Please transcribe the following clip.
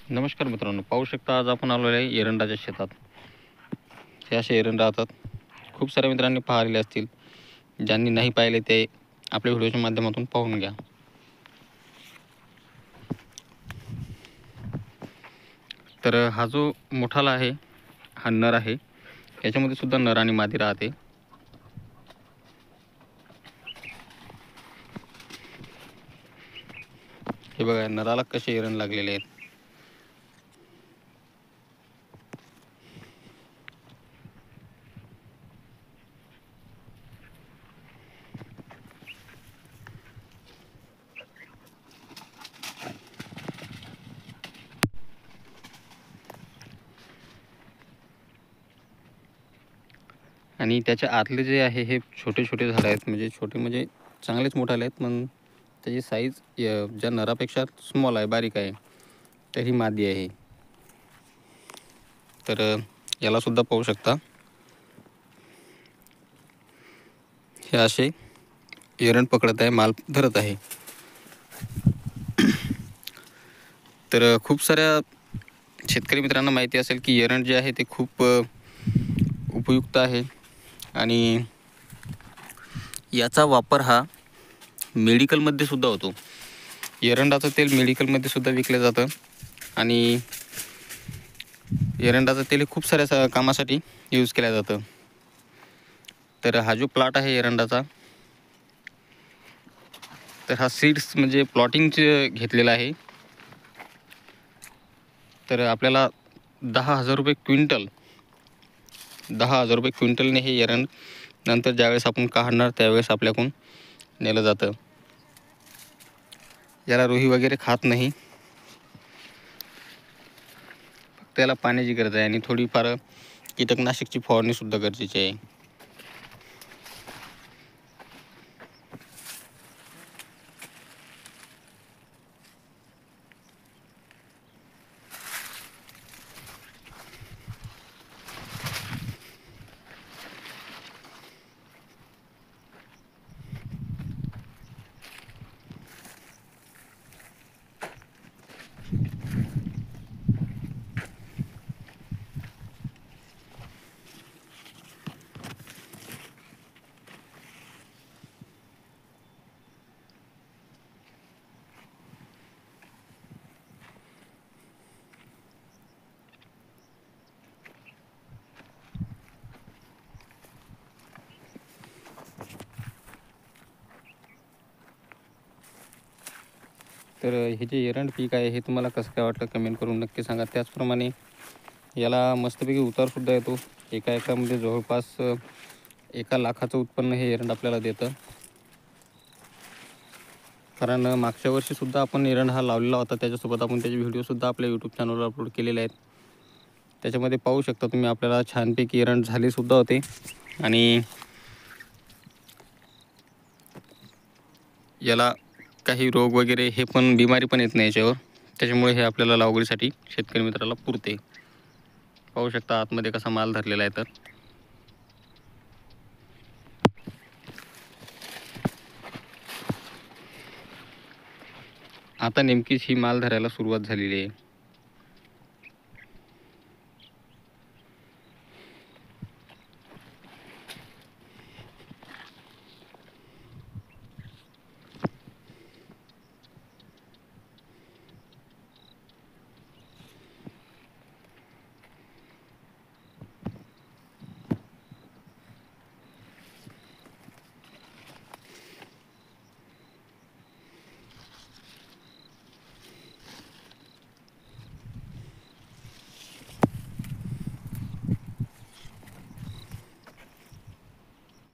नमस्कार मित्रांनो, पाहू शकता आज आपण आलो आहे एरंडाच्या शेतात. हे असे एरंड राहतात. खूप साऱ्या मित्रांनी पाहिलेले असतील. ज्यांनी नाही पाहिले ते आपल्या व्हिडिओच्या माध्यमातून पाहून घ्या. तर हा जो मोठाला आहे हा नर आहे. याच्यामध्ये सुद्धा नर आणि मादी राहते. हे बघा नराला कसे एरंड लागलेले आहेत. आणि त्याच्या आतले जे आहे हे छोटे छोटे झाड आहेत. म्हणजे छोटे म्हणजे चांगलेच मोठाले आहेत, पण त्याची साईज ज्या नरापेक्षा स्मॉल आहे, बारीक आहे. तर ही मादी आहे. तर याला सुद्धा पाहू शकता. हे असे एरंड पकडत आहे, माल धरत आहे. तर खूप साऱ्या शेतकरी मित्रांना माहिती असेल की एरंड जे आहे ते खूप उपयुक्त आहे आणि याचा वापर हा मेडिकलमध्ये सुद्धा होतो. एरंडाचं तेल मेडिकलमध्ये सुद्धा विकलं जातं आणि एरंडाचं तेल खूप साऱ्या कामासाठी यूज केलं जातं. तर हा जो प्लॉट आहे एरंडाचा, तर हा सीड्स म्हणजे प्लॉटिंगचे घेतलेला आहे. तर आपल्याला 10,000 रुपये क्विंटल, 10,000 रुपये क्विंटलने हे एरंड नंतर ज्यावेळेस आपण काढणार त्यावेळेस आपल्याकडून नेलं जातं. याला रोही वगैरे खात नाही. फक्त याला पाण्याची गरज आहे आणि थोडीफार कीटकनाशकची फवारणी सुद्धा गरजेची आहे. तर हे जे एरंड पीक आहे हे तुम्हाला कसं काय वाटलं कमेंट करून नक्की सांगा. त्याचप्रमाणे याला मस्तपैकी उतारसुद्धा येतो. एका एकरामध्ये जवळपास 1,00,000चं उत्पन्न हे एरंड आपल्याला देतं. कारण मागच्या वर्षीसुद्धा आपण एरंड हा लावलेला होता. त्याच्यासोबत आपण त्याचे व्हिडिओसुद्धा आपल्या यूट्यूब चॅनलवर अपलोड केलेले आहेत. त्याच्यामध्ये पाहू शकता तुम्ही आपल्याला छानपैकी एरंड झालेसुद्धा होते आणि याला काही रोग वगैरे हे पण बिमारी पण येत नाही याच्यावर. त्याच्यामुळे हे आपल्याला लागवडीसाठी शेतकरी मित्राला पुरते. पाहू शकता आतमध्ये कसा माल धरलेला आहे. तर आता नेमकीच ही माल धरायला सुरुवात झालेली आहे.